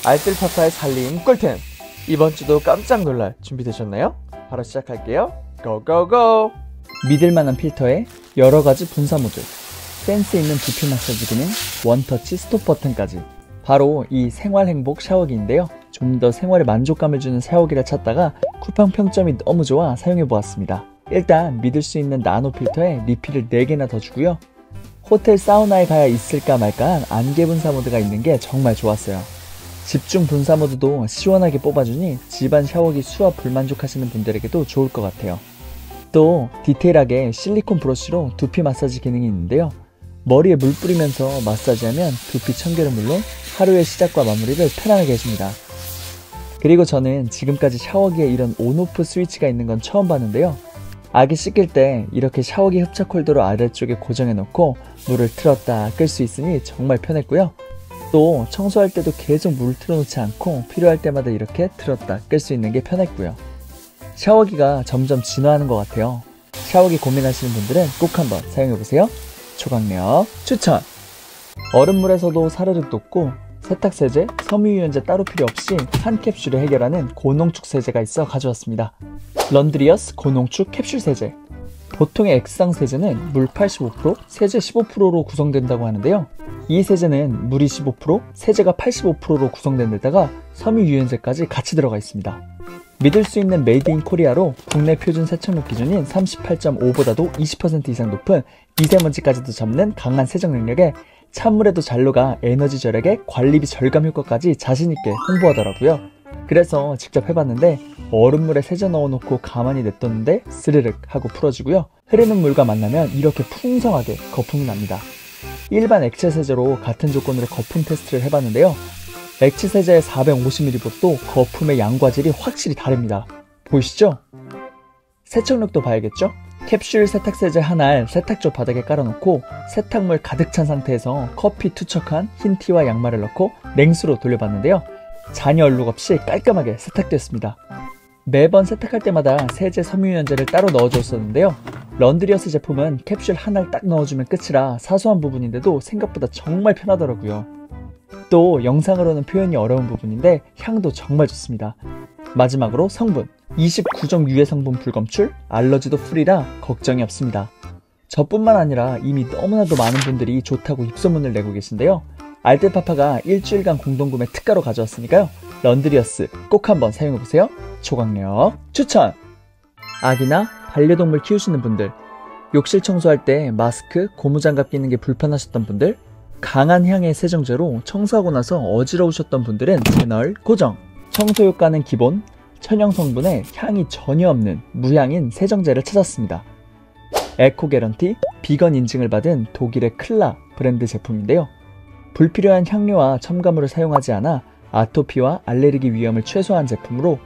알뜰파파의 살림 꿀템! 이번 주도 깜짝 놀랄 준비되셨나요? 바로 시작할게요. 고고고! 믿을만한 필터에 여러가지 분사 모드, 센스 있는 두피 마사지 기능, 원터치 스톱 버튼까지. 바로 이 생활행복 샤워기인데요. 좀 더 생활에 만족감을 주는 샤워기를 찾다가 쿠팡 평점이 너무 좋아 사용해보았습니다. 일단 믿을 수 있는 나노 필터에 리필을 4개나 더 주고요. 호텔 사우나에 가야 있을까 말까한 안개 분사 모드가 있는 게 정말 좋았어요. 집중 분사 모드도 시원하게 뽑아주니 집안 샤워기 수압 불만족하시는 분들에게도 좋을 것 같아요. 또 디테일하게 실리콘 브러쉬로 두피 마사지 기능이 있는데요. 머리에 물 뿌리면서 마사지하면 두피 청결은 물론 하루의 시작과 마무리를 편안하게 해줍니다. 그리고 저는 지금까지 샤워기에 이런 온오프 스위치가 있는 건 처음 봤는데요. 아기 씻길 때 이렇게 샤워기 흡착 홀더로 아래쪽에 고정해 놓고 물을 틀었다 끌 수 있으니 정말 편했고요. 또 청소할 때도 계속 물을 틀어놓지 않고 필요할 때마다 이렇게 틀었다 끌 수 있는 게 편했고요. 샤워기가 점점 진화하는 것 같아요. 샤워기 고민하시는 분들은 꼭 한번 사용해보세요. 초강력 추천! 얼음물에서도 사르륵 돋고 세탁세제, 섬유유연제 따로 필요 없이 한 캡슐에 해결하는 고농축 세제가 있어 가져왔습니다. 런드리어스 고농축 캡슐 세제. 보통의 액상 세제는 물 85%, 세제 15%로 구성된다고 하는데요. 이 세제는 물이 15%, 세제가 85%로 구성된 데다가 섬유유연제까지 같이 들어가 있습니다. 믿을 수 있는 메이드 인 코리아로 국내 표준 세척력 기준인 38.5보다도 20% 이상 높은 미세먼지까지도 잡는 강한 세정 능력에 찬물에도 잘 녹아 에너지 절약에 관리비 절감 효과까지 자신있게 홍보하더라고요. 그래서 직접 해봤는데 얼음물에 세제 넣어놓고 가만히 냅뒀는데 스르륵 하고 풀어지고요. 흐르는 물과 만나면 이렇게 풍성하게 거품이 납니다. 일반 액체 세제로 같은 조건으로 거품 테스트를 해봤는데요. 액체 세제의 450ml보다도 거품의 양과 질이 확실히 다릅니다. 보이시죠? 세척력도 봐야겠죠? 캡슐 세탁세제 하나를 세탁조 바닥에 깔아놓고 세탁물 가득 찬 상태에서 커피 투척한 흰 티와 양말을 넣고 냉수로 돌려봤는데요. 잔여 얼룩 없이 깔끔하게 세탁되었습니다. 매번 세탁할 때마다 세제 섬유유연제를 따로 넣어줬었는데요. 런드리어스 제품은 캡슐 하나를 딱 넣어주면 끝이라 사소한 부분인데도 생각보다 정말 편하더라고요. 또 영상으로는 표현이 어려운 부분인데 향도 정말 좋습니다. 마지막으로 성분. 29종 유해 성분 불검출, 알러지도 프리라 걱정이 없습니다. 저뿐만 아니라 이미 너무나도 많은 분들이 좋다고 입소문을 내고 계신데요. 알뜰파파가 일주일간 공동구매 특가로 가져왔으니까요. 런드리어스 꼭 한번 사용해보세요. 초강력 추천! 아기나 반려동물 키우시는 분들, 욕실 청소할 때 마스크, 고무장갑 끼는 게 불편하셨던 분들, 강한 향의 세정제로 청소하고 나서 어지러우셨던 분들은 채널 고정! 청소 효과는 기본, 천연 성분에 향이 전혀 없는 무향인 세정제를 찾았습니다. 에코 개런티, 비건 인증을 받은 독일의 클라 브랜드 제품인데요. 불필요한 향료와 첨가물을 사용하지 않아 아토피와 알레르기 위험을 최소화한 제품으로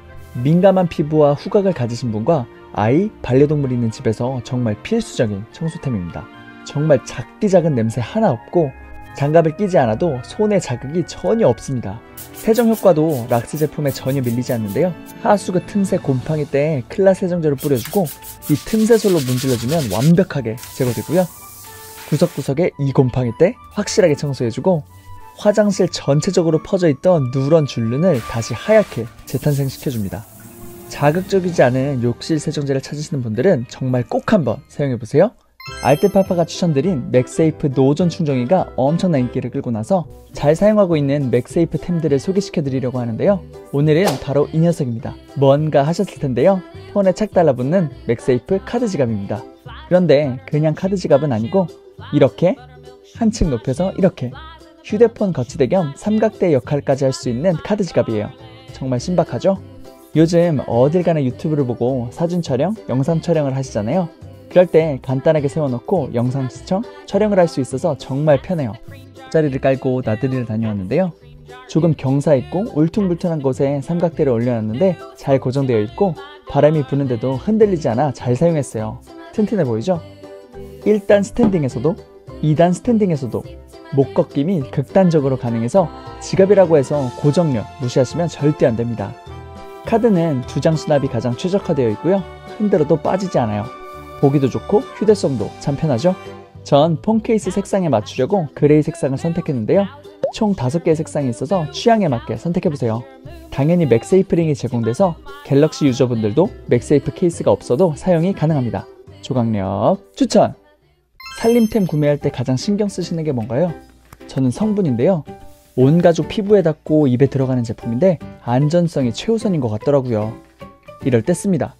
민감한 피부와 후각을 가지신 분과 아이, 반려동물이 있는 집에서 정말 필수적인 청소템입니다. 정말 작디작은 냄새 하나 없고 장갑을 끼지 않아도 손에 자극이 전혀 없습니다. 세정 효과도 락스 제품에 전혀 밀리지 않는데요. 하수구 틈새 곰팡이 때에 클라 세정제를 뿌려주고 이 틈새솔로 문질러주면 완벽하게 제거되고요. 구석구석에 이 곰팡이 때 확실하게 청소해주고 화장실 전체적으로 퍼져있던 누런 줄눈을 다시 하얗게 재탄생시켜줍니다. 자극적이지 않은 욕실 세정제를 찾으시는 분들은 정말 꼭 한번 사용해보세요. 알뜰파파가 추천드린 맥세이프 노전 충전기가 엄청난 인기를 끌고 나서 잘 사용하고 있는 맥세이프 템들을 소개시켜드리려고 하는데요. 오늘은 바로 이 녀석입니다. 뭔가 하셨을 텐데요. 폰에 착 달라붙는 맥세이프 카드 지갑입니다. 그런데 그냥 카드 지갑은 아니고 이렇게 한층 높여서 이렇게 휴대폰 거치대 겸 삼각대 역할까지 할 수 있는 카드 지갑이에요. 정말 신박하죠? 요즘 어딜 가나 유튜브를 보고 사진 촬영, 영상 촬영을 하시잖아요. 그럴 때 간단하게 세워놓고 영상 시청, 촬영을 할 수 있어서 정말 편해요. 자리를 깔고 나들이를 다녀왔는데요. 조금 경사있고 울퉁불퉁한 곳에 삼각대를 올려놨는데 잘 고정되어 있고 바람이 부는데도 흔들리지 않아 잘 사용했어요. 튼튼해 보이죠? 1단 스탠딩에서도 2단 스탠딩에서도 목 꺾임이 극단적으로 가능해서 지갑이라고 해서 고정력 무시하시면 절대 안됩니다. 카드는 2장 수납이 가장 최적화되어 있고요. 흔들어도 빠지지 않아요. 보기도 좋고 휴대성도 참 편하죠? 전 폰 케이스 색상에 맞추려고 그레이 색상을 선택했는데요. 총 5개의 색상이 있어서 취향에 맞게 선택해보세요. 당연히 맥세이프 링이 제공돼서 갤럭시 유저분들도 맥세이프 케이스가 없어도 사용이 가능합니다. 조각력 추천! 살림템 구매할 때 가장 신경 쓰시는 게 뭔가요? 저는 성분인데요. 온 가족 피부에 닿고 입에 들어가는 제품인데 안전성이 최우선인 것 같더라고요. 이럴 때 씁니다.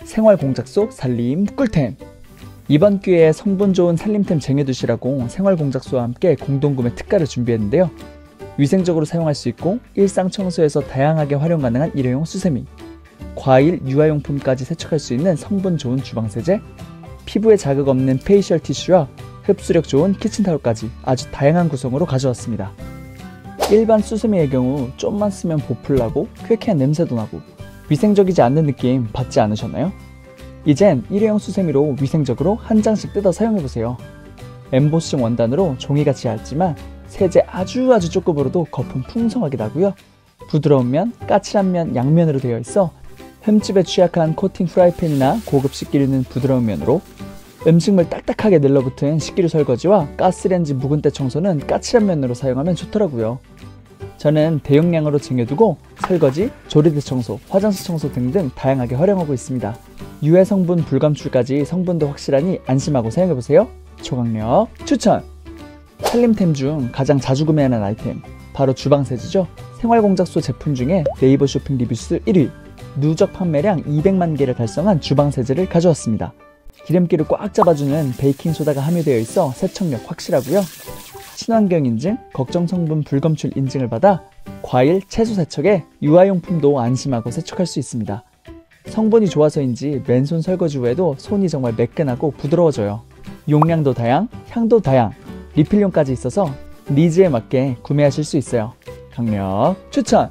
생활 공작 속 살림 꿀템! 이번 기회에 성분 좋은 살림템 쟁여두시라고 생활 공작소와 함께 공동구매 특가를 준비했는데요. 위생적으로 사용할 수 있고 일상 청소에서 다양하게 활용 가능한 일회용 수세미, 과일, 유아용품까지 세척할 수 있는 성분 좋은 주방세제, 피부에 자극 없는 페이셜 티슈와 흡수력 좋은 키친타올까지 아주 다양한 구성으로 가져왔습니다. 일반 수세미의 경우 좀만 쓰면 보풀나고 쾌쾌한 냄새도 나고 위생적이지 않는 느낌 받지 않으셨나요? 이젠 일회용 수세미로 위생적으로 한 장씩 뜯어 사용해보세요. 엠보싱 원단으로 종이같이 얇지만 세제 아주 조금으로도 거품 풍성하게 나고요. 부드러운 면, 까칠한 면 양면으로 되어 있어 흠집에 취약한 코팅 프라이팬이나 고급 식기류는 부드러운 면으로, 음식물 딱딱하게 늘러붙은 식기류 설거지와 가스레인지 묵은 때 청소는 까칠한 면으로 사용하면 좋더라고요. 저는 대용량으로 쟁여두고 설거지, 조리대 청소, 화장실 청소 등등 다양하게 활용하고 있습니다. 유해 성분 불감출까지 성분도 확실하니 안심하고 사용해보세요. 조각력 추천! 살림템 중 가장 자주 구매하는 아이템 바로 주방세제죠. 생활공작소 제품 중에 네이버 쇼핑 리뷰수 1위, 누적 판매량 200만 개를 달성한 주방세제를 가져왔습니다. 기름기를 꽉 잡아주는 베이킹소다가 함유되어 있어 세척력 확실하고요. 친환경 인증, 걱정 성분 불검출 인증을 받아 과일, 채소 세척에 유아용품도 안심하고 세척할 수 있습니다. 성분이 좋아서인지 맨손 설거지 후에도 손이 정말 매끈하고 부드러워져요. 용량도 다양, 향도 다양, 리필용까지 있어서 니즈에 맞게 구매하실 수 있어요. 강력 추천!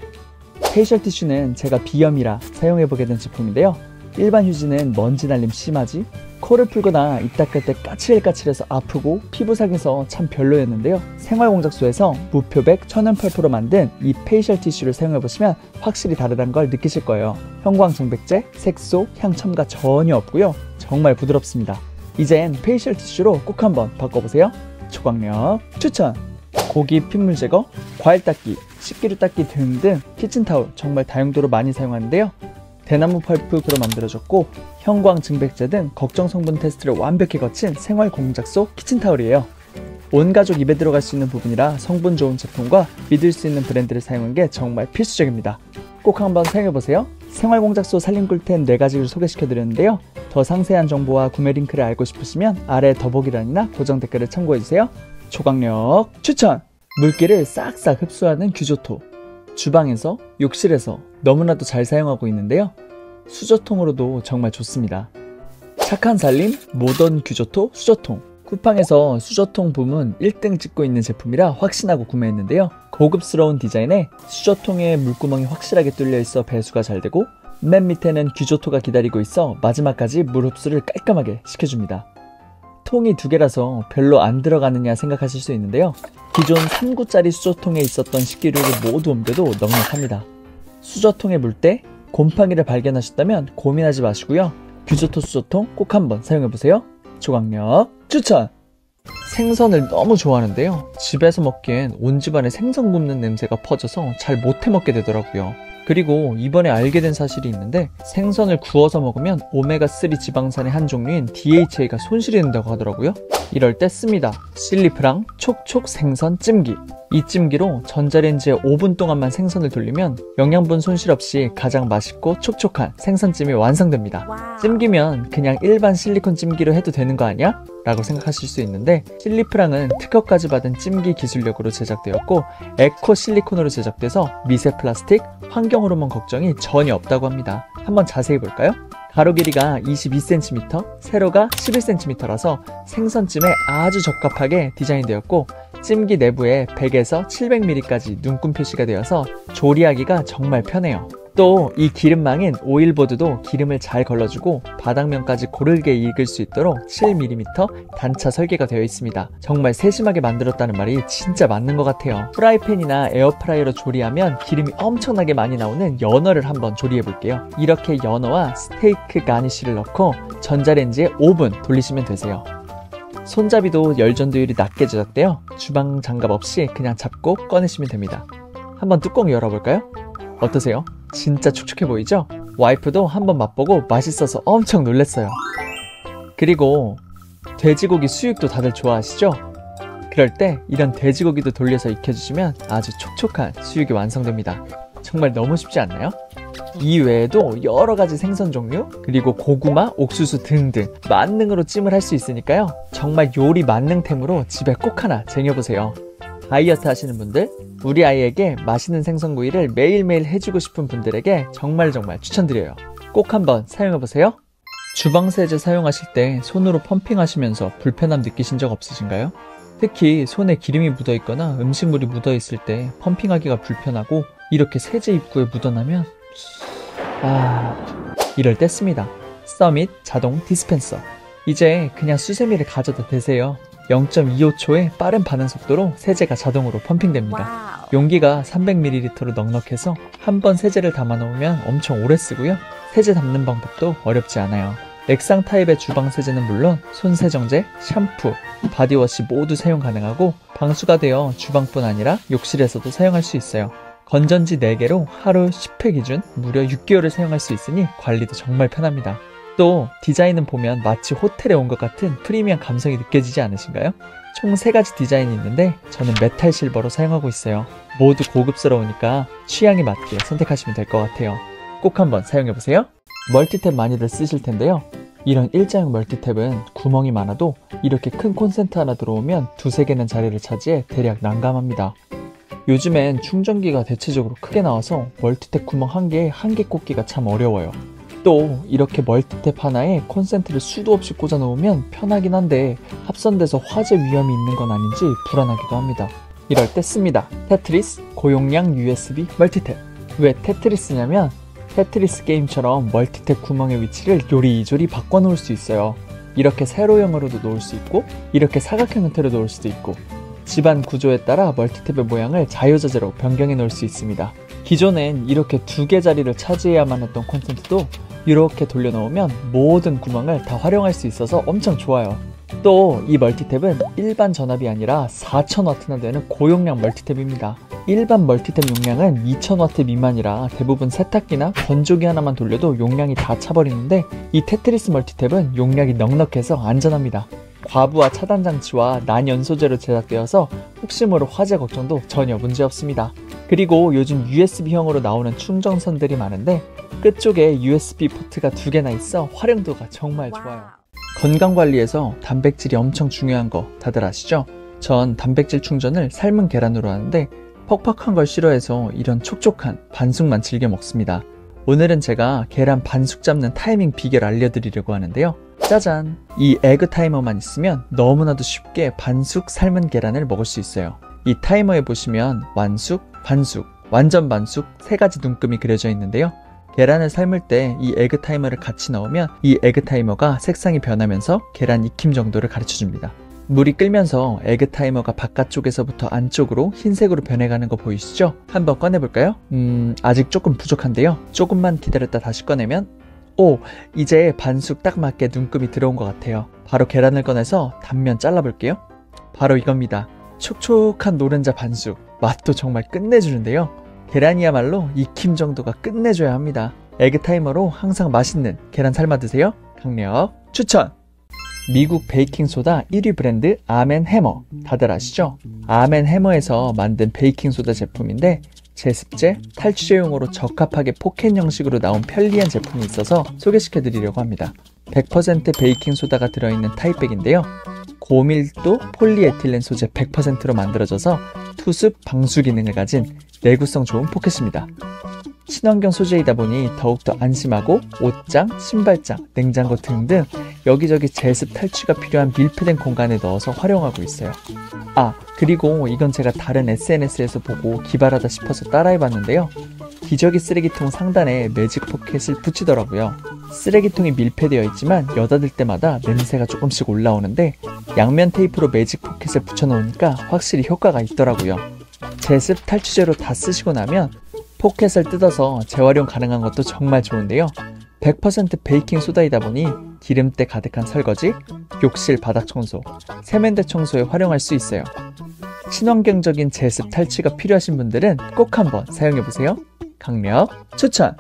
페이셜 티슈는 제가 비염이라 사용해보게 된 제품인데요. 일반 휴지는 먼지 날림 심하지, 코를 풀거나 입 닦을 때 까칠까칠해서 아프고 피부 상해서 참 별로였는데요. 생활공작소에서 무표백 천연8% 만든 이 페이셜 티슈를 사용해보시면 확실히 다르다는 걸 느끼실 거예요. 형광증백제, 색소, 향 첨가 전혀 없고요. 정말 부드럽습니다. 이젠 페이셜 티슈로 꼭 한번 바꿔보세요. 초강력 추천! 고기 핏물 제거, 과일 닦기, 식기류 닦기 등등 키친타올 정말 다용도로 많이 사용하는데요. 대나무 펄프로 만들어졌고 형광 증백제 등 걱정 성분 테스트를 완벽히 거친 생활 공작소 키친타올이에요. 온 가족 입에 들어갈 수 있는 부분이라 성분 좋은 제품과 믿을 수 있는 브랜드를 사용한 게 정말 필수적입니다. 꼭 한번 사용해보세요. 생활 공작소 살림 꿀템 4가지를 소개시켜드렸는데요. 더 상세한 정보와 구매 링크를 알고 싶으시면 아래 더보기란이나 고정 댓글을 참고해주세요. 초강력 추천! 물기를 싹싹 흡수하는 규조토. 주방에서, 욕실에서 너무나도 잘 사용하고 있는데요. 수저통으로도 정말 좋습니다. 착한 살림 모던 규조토 수저통. 쿠팡에서 수저통 부문 1등 찍고 있는 제품이라 확신하고 구매했는데요. 고급스러운 디자인에 수저통에 물구멍이 확실하게 뚫려 있어 배수가 잘 되고 맨 밑에는 규조토가 기다리고 있어 마지막까지 물 흡수를 깔끔하게 시켜줍니다. 통이 2개라서 별로 안 들어가느냐 생각하실 수 있는데요. 기존 3구짜리 수저통에 있었던 식기류를 모두 옮겨도 넉넉합니다. 수저통에 물 때 곰팡이를 발견하셨다면 고민하지 마시고요. 규조토 수저통 꼭 한번 사용해보세요. 조각력 추천! 생선을 너무 좋아하는데요. 집에서 먹기엔 온 집안에 생선 굽는 냄새가 퍼져서 잘 못해 먹게 되더라고요. 그리고 이번에 알게 된 사실이 있는데 생선을 구워서 먹으면 오메가3 지방산의 한 종류인 DHA가 손실이 된다고 하더라고요. 이럴 때 씁니다. 실리프랑 촉촉 생선 찜기. 이 찜기로 전자레인지에 5분 동안만 생선을 돌리면 영양분 손실 없이 가장 맛있고 촉촉한 생선찜이 완성됩니다. 찜기면 그냥 일반 실리콘 찜기로 해도 되는 거 아니야? 라고 생각하실 수 있는데 실리프랑은 특허까지 받은 찜기 기술력으로 제작되었고 에코 실리콘으로 제작돼서 미세 플라스틱, 환경 호르몬 걱정이 전혀 없다고 합니다. 한번 자세히 볼까요? 가로 길이가 22cm, 세로가 11cm라서 생선찜에 아주 적합하게 디자인되었고 찜기 내부에 100에서 700ml까지 눈금 표시가 되어서 조리하기가 정말 편해요. 또 이 기름망인 오일보드도 기름을 잘 걸러주고 바닥면까지 고르게 익을 수 있도록 7mm 단차 설계가 되어 있습니다. 정말 세심하게 만들었다는 말이 진짜 맞는 것 같아요. 프라이팬이나 에어프라이어로 조리하면 기름이 엄청나게 많이 나오는 연어를 한번 조리해 볼게요. 이렇게 연어와 스테이크 가니쉬를 넣고 전자레인지에 5분 돌리시면 되세요. 손잡이도 열 전도율이 낮게 제작되어 주방 장갑 없이 그냥 잡고 꺼내시면 됩니다. 한번 뚜껑 열어볼까요? 어떠세요? 진짜 촉촉해 보이죠? 와이프도 한번 맛보고 맛있어서 엄청 놀랐어요. 그리고 돼지고기 수육도 다들 좋아하시죠? 그럴 때 이런 돼지고기도 돌려서 익혀주시면 아주 촉촉한 수육이 완성됩니다. 정말 너무 쉽지 않나요? 이 외에도 여러가지 생선 종류, 그리고 고구마, 옥수수 등등 만능으로 찜을 할 수 있으니까요. 정말 요리 만능템으로 집에 꼭 하나 쟁여보세요. 다이어트 하시는 분들, 우리 아이에게 맛있는 생선구이를 매일매일 해주고 싶은 분들에게 정말 추천드려요. 꼭 한번 사용해보세요. 주방세제 사용하실 때 손으로 펌핑하시면서 불편함 느끼신 적 없으신가요? 특히 손에 기름이 묻어있거나 음식물이 묻어있을 때 펌핑하기가 불편하고 이렇게 세제 입구에 묻어나면 이럴 때 씁니다. 서밋 자동 디스펜서. 이제 그냥 수세미를 가져다 대세요. 0.25초의 빠른 반응 속도로 세제가 자동으로 펌핑됩니다. 용기가 300ml로 넉넉해서 한 번 세제를 담아 놓으면 엄청 오래 쓰고요. 세제 담는 방법도 어렵지 않아요. 액상 타입의 주방 세제는 물론 손세정제, 샴푸, 바디워시 모두 사용 가능하고 방수가 되어 주방뿐 아니라 욕실에서도 사용할 수 있어요. 건전지 4개로 하루 10회 기준 무려 6개월을 사용할 수 있으니 관리도 정말 편합니다. 또 디자인은 보면 마치 호텔에 온 것 같은 프리미엄 감성이 느껴지지 않으신가요? 총 3가지 디자인이 있는데 저는 메탈 실버로 사용하고 있어요. 모두 고급스러우니까 취향에 맞게 선택하시면 될 것 같아요. 꼭 한번 사용해보세요. 멀티탭 많이들 쓰실 텐데요. 이런 일자형 멀티탭은 구멍이 많아도 이렇게 큰 콘센트 하나 들어오면 2-3개는 자리를 차지해 대략 난감합니다. 요즘엔 충전기가 대체적으로 크게 나와서 멀티탭 구멍 한 개에 한 개 꽂기가 참 어려워요. 또 이렇게 멀티탭 하나에 콘센트를 수도 없이 꽂아 놓으면 편하긴 한데 합선돼서 화재 위험이 있는 건 아닌지 불안하기도 합니다. 이럴 때 씁니다. 테트리스 고용량 USB 멀티탭. 왜 테트리스냐면 테트리스 게임처럼 멀티탭 구멍의 위치를 요리조리 바꿔놓을 수 있어요. 이렇게 세로형으로도 놓을 수 있고 이렇게 사각형 형태로 놓을 수도 있고 집안 구조에 따라 멀티탭의 모양을 자유자재로 변경해 놓을 수 있습니다. 기존엔 이렇게 2개 자리를 차지해야만 했던 콘센트도 이렇게 돌려놓으면 모든 구멍을 다 활용할 수 있어서 엄청 좋아요. 또 이 멀티탭은 일반 전압이 아니라 4000W나 되는 고용량 멀티탭입니다. 일반 멀티탭 용량은 2000W 미만이라 대부분 세탁기나 건조기 하나만 돌려도 용량이 다 차버리는데 이 테트리스 멀티탭은 용량이 넉넉해서 안전합니다. 과부하 차단 장치와 난연소재로 제작되어서 혹시 모를 화재 걱정도 전혀 문제없습니다. 그리고 요즘 USB형으로 나오는 충전선들이 많은데 끝쪽에 USB 포트가 2개나 있어 활용도가 정말 좋아요. 건강관리에서 단백질이 엄청 중요한 거 다들 아시죠? 전 단백질 충전을 삶은 계란으로 하는데 퍽퍽한 걸 싫어해서 이런 촉촉한 반숙만 즐겨 먹습니다. 오늘은 제가 계란 반숙 잡는 타이밍 비결 알려드리려고 하는데요. 짜잔! 이 에그 타이머만 있으면 너무나도 쉽게 반숙 삶은 계란을 먹을 수 있어요. 이 타이머에 보시면 완숙, 반숙, 완전 반숙 3가지 눈금이 그려져 있는데요. 계란을 삶을 때 이 에그 타이머를 같이 넣으면 이 에그 타이머가 색상이 변하면서 계란 익힘 정도를 가르쳐줍니다. 물이 끓면서 에그 타이머가 바깥쪽에서부터 안쪽으로 흰색으로 변해가는 거 보이시죠? 한번 꺼내볼까요? 아직 조금 부족한데요. 조금만 기다렸다 다시 꺼내면 이제 반숙 딱 맞게 눈금이 들어온 것 같아요. 바로 계란을 꺼내서 단면 잘라볼게요. 바로 이겁니다. 촉촉한 노른자 반숙. 맛도 정말 끝내주는데요. 계란이야말로 익힘 정도가 끝내줘야 합니다. 에그 타이머로 항상 맛있는 계란 삶아 드세요. 강력 추천! 미국 베이킹소다 1위 브랜드 아멘해머. 다들 아시죠? 아멘해머에서 만든 베이킹소다 제품인데 제습제, 탈취제용으로 적합하게 포켓 형식으로 나온 편리한 제품이 있어서 소개시켜 드리려고 합니다. 100% 베이킹소다가 들어있는 타입백인데요. 고밀도 폴리에틸렌 소재 100%로 만들어져서 투습, 방수 기능을 가진 내구성 좋은 포켓입니다. 친환경 소재이다 보니 더욱더 안심하고 옷장, 신발장, 냉장고 등등 여기저기 제습 탈취가 필요한 밀폐된 공간에 넣어서 활용하고 있어요. 그리고 이건 제가 다른 SNS에서 보고 기발하다 싶어서 따라해봤는데요. 기저귀 쓰레기통 상단에 매직 포켓을 붙이더라고요. 쓰레기통이 밀폐되어 있지만 여닫을 때마다 냄새가 조금씩 올라오는데 양면 테이프로 매직 포켓을 붙여놓으니까 확실히 효과가 있더라고요. 제습 탈취제로 다 쓰시고 나면 포켓을 뜯어서 재활용 가능한 것도 정말 좋은데요. 100% 베이킹 소다이다 보니 기름때 가득한 설거지, 욕실 바닥 청소, 세면대 청소에 활용할 수 있어요. 친환경적인 제습 탈취가 필요하신 분들은 꼭 한번 사용해보세요. 강력 추천!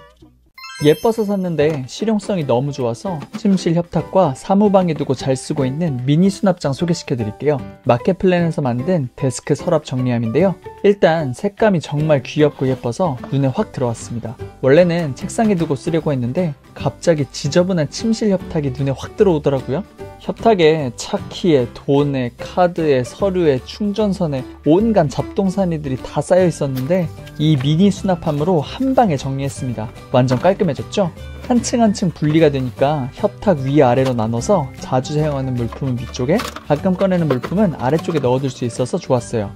예뻐서 샀는데 실용성이 너무 좋아서 침실 협탁과 사무방에 두고 잘 쓰고 있는 미니 수납장 소개시켜드릴게요. 마켓플랜에서 만든 데스크 서랍 정리함인데요. 일단 색감이 정말 귀엽고 예뻐서 눈에 확 들어왔습니다. 원래는 책상에 두고 쓰려고 했는데 갑자기 지저분한 침실 협탁이 눈에 확 들어오더라고요. 협탁에 차키에 돈에 카드에 서류에 충전선에 온갖 잡동사니들이 다 쌓여 있었는데 이 미니 수납함으로 한 방에 정리했습니다. 완전 깔끔해졌죠? 한 층 한 층 분리가 되니까 협탁 위아래로 나눠서 자주 사용하는 물품은 위쪽에, 가끔 꺼내는 물품은 아래쪽에 넣어둘 수 있어서 좋았어요.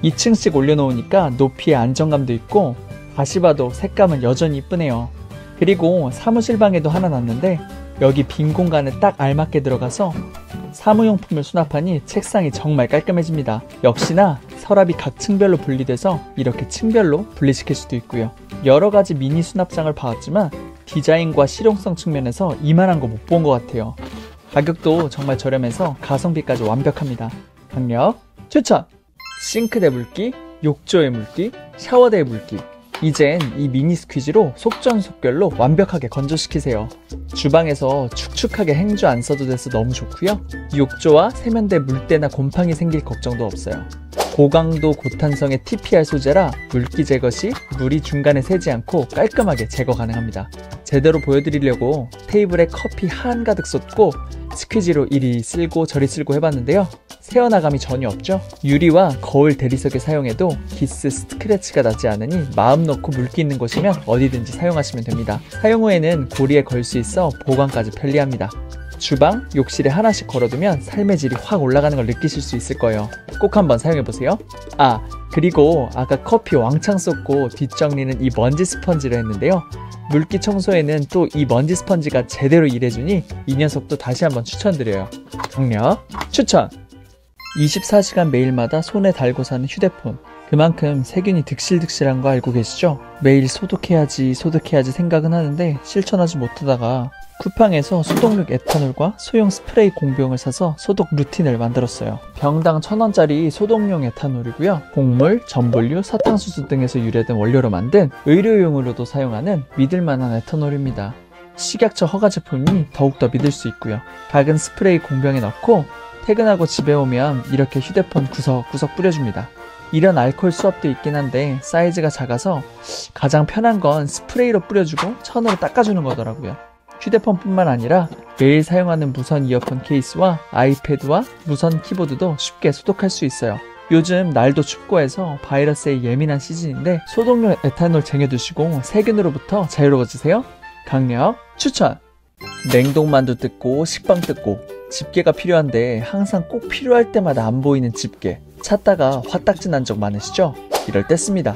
2층씩 올려놓으니까 높이에 안정감도 있고 다시 봐도 색감은 여전히 이쁘네요. 그리고 사무실 방에도 하나 놨는데 여기 빈 공간에 딱 알맞게 들어가서 사무용품을 수납하니 책상이 정말 깔끔해집니다. 역시나 서랍이 각 층별로 분리돼서 이렇게 층별로 분리시킬 수도 있고요. 여러가지 미니 수납장을 봐왔지만 디자인과 실용성 측면에서 이만한 거 못 본 것 같아요. 가격도 정말 저렴해서 가성비까지 완벽합니다. 강력 추천! 싱크대 물기, 욕조의 물기, 샤워대의 물기, 이젠 이 미니 스퀴즈로 속전속결로 완벽하게 건조시키세요. 주방에서 축축하게 행주 안 써도 돼서 너무 좋고요. 욕조와 세면대 물때나 곰팡이 생길 걱정도 없어요. 고강도 고탄성의 TPR 소재라 물기 제거 시 물이 중간에 새지 않고 깔끔하게 제거 가능합니다. 제대로 보여드리려고 테이블에 커피 한가득 쏟고 스퀴즈로 이리 쓸고 저리 쓸고 해봤는데요. 새어나감이 전혀 없죠? 유리와 거울 대리석에 사용해도 기스 스크래치가 나지 않으니 마음 놓고 물기 있는 곳이면 어디든지 사용하시면 됩니다. 사용 후에는 고리에 걸 수 있어 보관까지 편리합니다. 주방, 욕실에 하나씩 걸어두면 삶의 질이 확 올라가는 걸 느끼실 수 있을 거예요. 꼭 한번 사용해보세요. 그리고 아까 커피 왕창 쏟고 뒷정리는 이 먼지 스펀지를 했는데요. 물기 청소에는 또 이 먼지 스펀지가 제대로 일해주니 이 녀석도 다시 한번 추천드려요. 강력 추천! 24시간 매일마다 손에 달고 사는 휴대폰, 그만큼 세균이 득실득실한 거 알고 계시죠? 매일 소독해야지 생각은 하는데 실천하지 못하다가 쿠팡에서 소독력 에탄올과 소형 스프레이 공병을 사서 소독 루틴을 만들었어요. 병당 1000원짜리 소독용 에탄올이고요. 곡물, 전분류, 사탕수수 등에서 유래된 원료로 만든 의료용으로도 사용하는 믿을만한 에탄올입니다. 식약처 허가 제품이니 더욱더 믿을 수 있고요. 작은 스프레이 공병에 넣고 퇴근하고 집에 오면 이렇게 휴대폰 구석구석 뿌려줍니다. 이런 알코올 수압도 있긴 한데 사이즈가 작아서 가장 편한 건 스프레이로 뿌려주고 천으로 닦아주는 거더라고요. 휴대폰뿐만 아니라 매일 사용하는 무선 이어폰 케이스와 아이패드와 무선 키보드도 쉽게 소독할 수 있어요. 요즘 날도 춥고 해서 바이러스에 예민한 시즌인데 소독용 에탄올 쟁여두시고 세균으로부터 자유로워지세요. 강력 추천! 냉동만두 뜯고 식빵 뜯고 집게가 필요한데 항상 꼭 필요할 때마다 안 보이는 집게 찾다가 화딱지 난 적 많으시죠? 이럴 때 씁니다.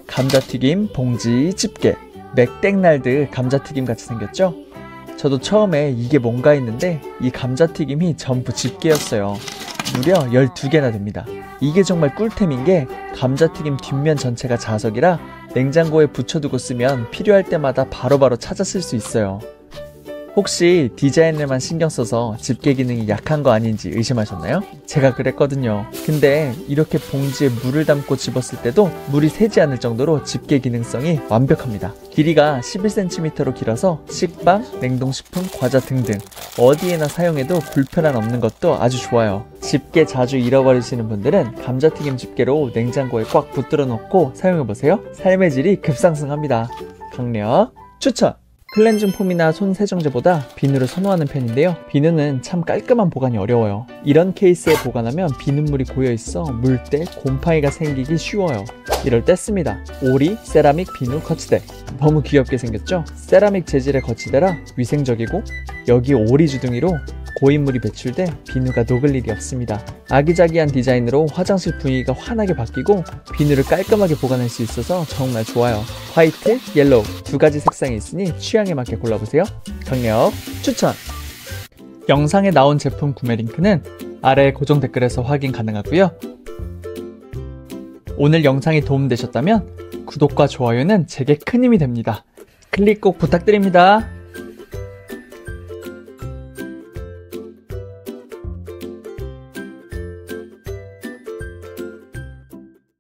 감자튀김 봉지 집게, 맥땡날드 감자튀김 같이 생겼죠? 저도 처음에 이게 뭔가 했는데 이 감자튀김이 전부 집게였어요. 무려 12개나 됩니다. 이게 정말 꿀템인 게 감자튀김 뒷면 전체가 자석이라 냉장고에 붙여두고 쓰면 필요할 때마다 바로바로 찾아 쓸 수 있어요. 혹시 디자인에만 신경 써서 집게 기능이 약한 거 아닌지 의심하셨나요? 제가 그랬거든요. 근데 이렇게 봉지에 물을 담고 집었을 때도 물이 새지 않을 정도로 집게 기능성이 완벽합니다. 길이가 11cm로 길어서 식빵, 냉동식품, 과자 등등 어디에나 사용해도 불편함 없는 것도 아주 좋아요. 집게 자주 잃어버리시는 분들은 감자튀김 집게로 냉장고에 꽉 붙들어 놓고 사용해보세요. 삶의 질이 급상승합니다. 강력 추천! 클렌징 폼이나 손 세정제보다 비누를 선호하는 편인데요. 비누는 참 깔끔한 보관이 어려워요. 이런 케이스에 보관하면 비눗물이 고여있어 물때 곰팡이가 생기기 쉬워요. 이럴 때 씁니다. 오리 세라믹 비누 거치대. 너무 귀엽게 생겼죠? 세라믹 재질의 거치대라 위생적이고 여기 오리 주둥이로 고인물이 배출돼 비누가 녹을 일이 없습니다. 아기자기한 디자인으로 화장실 분위기가 환하게 바뀌고 비누를 깔끔하게 보관할 수 있어서 정말 좋아요. 화이트, 옐로우 두 가지 색상이 있으니 취향에 맞게 골라보세요. 강력 추천! 영상에 나온 제품 구매 링크는 아래 고정 댓글에서 확인 가능하고요. 오늘 영상이 도움되셨다면 구독과 좋아요는 제게 큰 힘이 됩니다. 클릭 꼭 부탁드립니다.